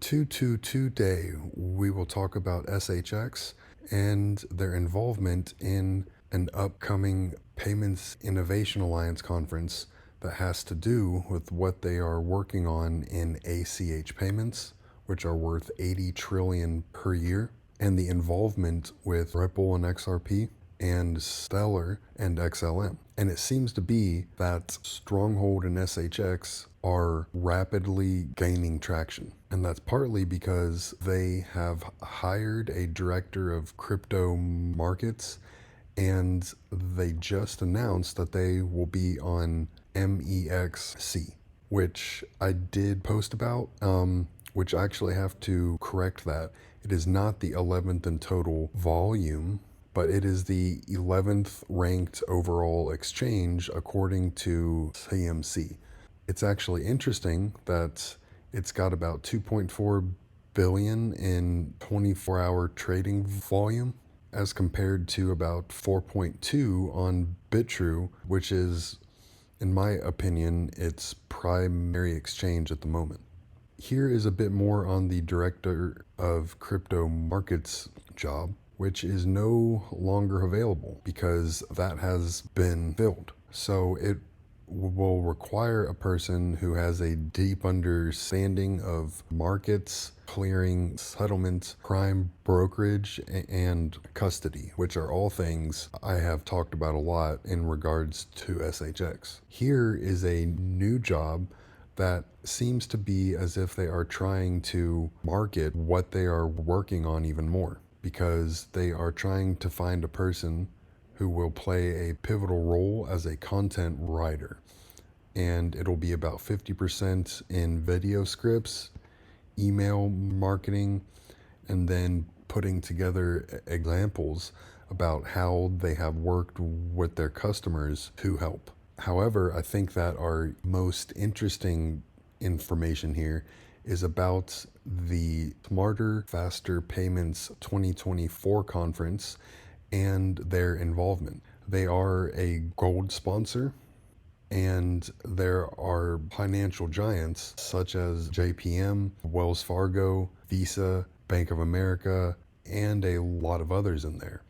Today, we will talk about SHX and their involvement in an upcoming Payments Innovation Alliance conference that has to do with what they are working on in ACH payments, which are worth 80 trillion per year, and the involvement with Ripple and XRP and Stellar and XLM. And it seems to be that Stronghold and SHX are rapidly gaining traction. And that's partly because they have hired a director of crypto markets, and they just announced that they will be on MEXC, which I did post about, which I actually have to correct that. It is not the 11th in total volume, but it is the 11th ranked overall exchange according to CMC. It's actually interesting that it's got about 2.4 billion in 24-hour trading volume as compared to about 4.2 on Bitrue, which is, in my opinion, its primary exchange at the moment. Here is a bit more on the director of crypto markets job, which is no longer available because that has been filled. So it will require a person who has a deep understanding of markets, clearing, settlement, prime brokerage, and custody, which are all things I have talked about a lot in regards to SHX. Here is a new job that seems to be as if they are trying to market what they are working on even more, because they are trying to find a person who will play a pivotal role as a content writer. And it'll be about 50% in video scripts, email marketing, and then putting together examples about how they have worked with their customers to help. However, I think that our most interesting information here is about the Smarter, Faster Payments 2024 conference and their involvement. They are a gold sponsor, and there are financial giants such as JPM, Wells Fargo, Visa, Bank of America, and a lot of others in there.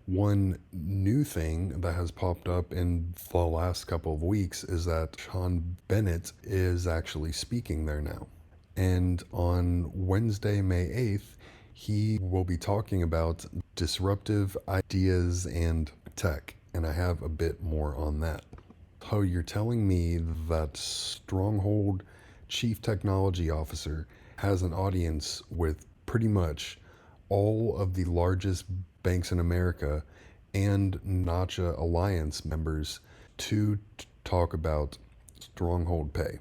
One new thing that has popped up in the last couple of weeks is that Sean Bennett is actually speaking there now. And on Wednesday, May 8th, he will be talking about disruptive ideas and tech. And I have a bit more on that. So you're telling me that Stronghold Chief Technology Officer has an audience with pretty much all of the largest banks in America and Nacha Alliance members to talk about Stronghold Pay.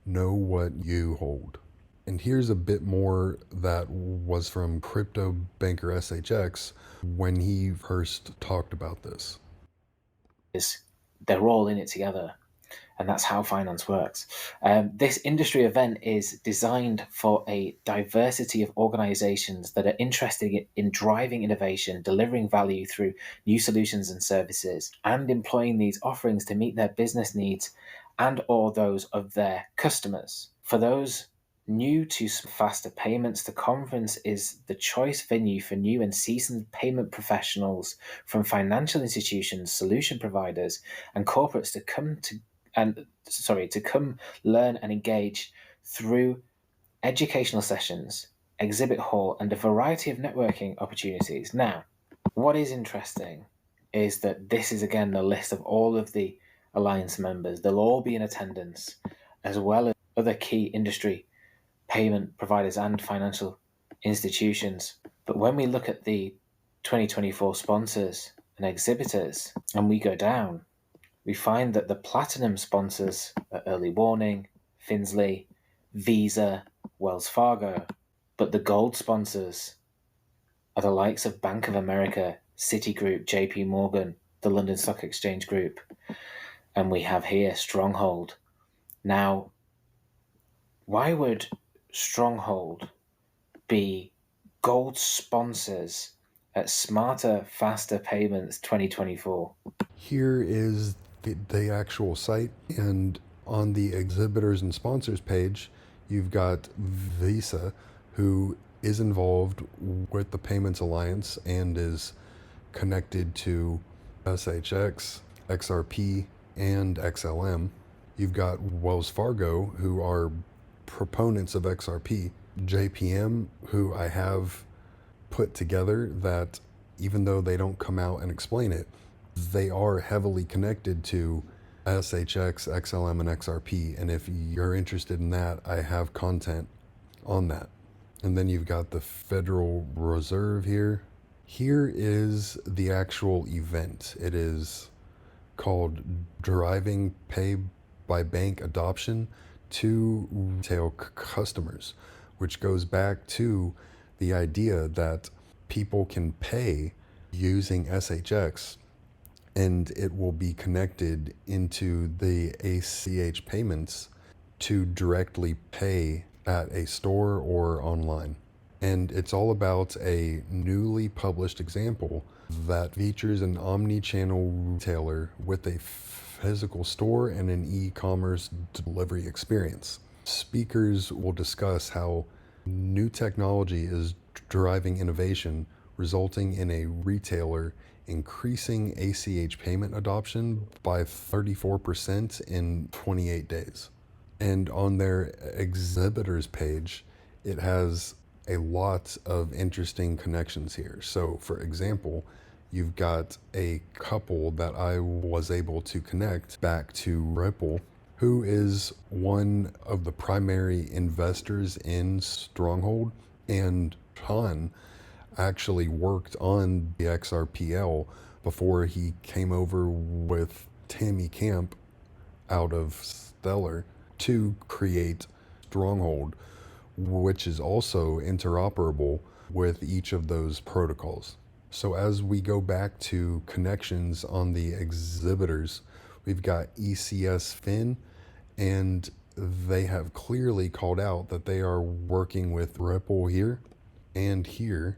Know what you hold. And here's a bit more that was from crypto banker SHX when he first talked about this. They're all in it together, and that's how finance works. This industry event is designed for a diversity of organizations that are interested in driving innovation, delivering value through new solutions and services, and employing these offerings to meet their business needs and or those of their customers. For those new to faster payments, the conference is the choice venue for new and seasoned payment professionals from financial institutions, solution providers, and corporates to come learn and engage through educational sessions, exhibit hall, and a variety of networking opportunities. Now, what is interesting is that this is again the list of all of the Alliance members. They'll all be in attendance, as well as other key industry payment providers and financial institutions. But when we look at the 2024 sponsors and exhibitors, and we go down, we find that the platinum sponsors are Early Warning, Finsley, Visa, Wells Fargo, but the gold sponsors are the likes of Bank of America, Citigroup, JP Morgan, the London Stock Exchange Group, and we have here Stronghold. Now, why would Stronghold be gold sponsors at Smarter, Faster Payments 2024? Here is the actual site, and on the exhibitors and sponsors page, You've got Visa, who is involved with the Payments Alliance and is connected to SHX, XRP, and XLM. You've got Wells Fargo, who are proponents of XRP, JPM, who I have put together that even though they don't come out and explain it, they are heavily connected to SHX, XLM, and XRP. And if you're interested in that, I have content on that. And then you've got the Federal Reserve here. Here is the actual event. It is called Driving Pay by Bank Adoption to Retail Customers, which goes back to the idea that people can pay using SHX and it will be connected into the ACH payments to directly pay at a store or online. And it's all about a newly published example that features an omni-channel retailer with a physical store and an e-commerce delivery experience. Speakers will discuss how new technology is driving innovation, resulting in a retailer increasing ACH payment adoption by 34% in 28 days. And on their exhibitors page, it has a lot of interesting connections here. So, for example, you've got a couple that I was able to connect back to Ripple, who is one of the primary investors in Stronghold. And Sean actually worked on the XRPL before he came over with Tammy Camp out of Stellar to create Stronghold, which is also interoperable with each of those protocols. So as we go back to connections on the exhibitors, we've got ECS Fin, and they have clearly called out that they are working with Ripple here and here,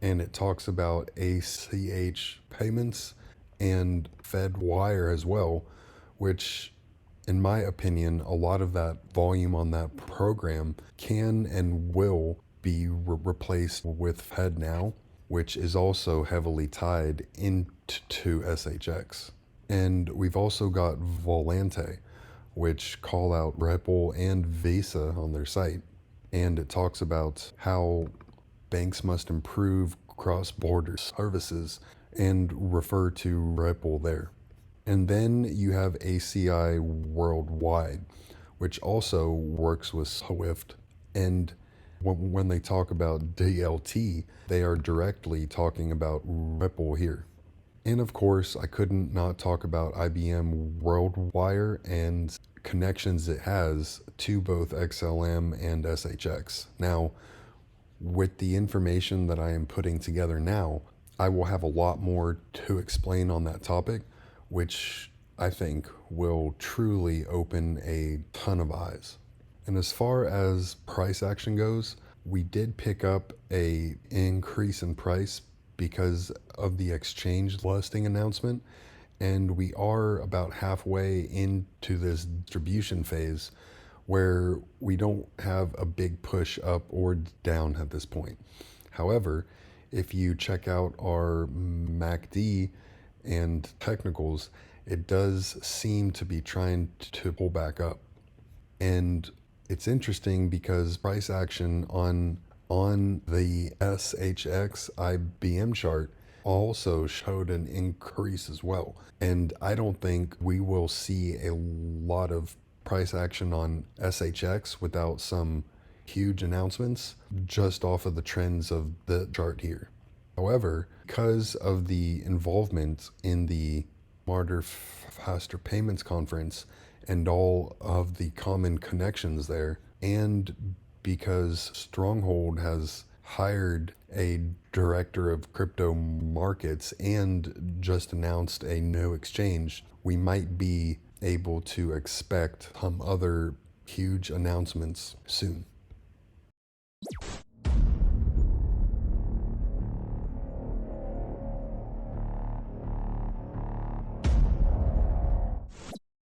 and it talks about ACH payments and Fed Wire as well, which in my opinion, a lot of that volume on that program can and will be replaced with FedNow, which is also heavily tied into SHX. And we've also got Volante, which call out Ripple and Visa on their site. And it talks about how banks must improve cross-border services and refer to Ripple there. And then you have ACI Worldwide, which also works with Swift. And when they talk about DLT, they are directly talking about Ripple here. And of course, I couldn't not talk about IBM WorldWire and connections it has to both XLM and SHX. Now, with the information that I am putting together now, I will have a lot more to explain on that topic, which I think will truly open a ton of eyes. And as far as price action goes, we did pick up a increase in price because of the exchange listing announcement, and we are about halfway into this distribution phase where we don't have a big push up or down at this point. However, if you check out our MACD and technicals, it does seem to be trying to pull back up. And it's interesting because price action on the SHX IBM chart also showed an increase as well. And I don't think we will see a lot of price action on SHX without some huge announcements just off of the trends of the chart here. However, because of the involvement in the Smarter Faster Payments Conference and all of the common connections there, and because Stronghold has hired a director of crypto markets and just announced a new exchange, we might be able to expect some other huge announcements soon.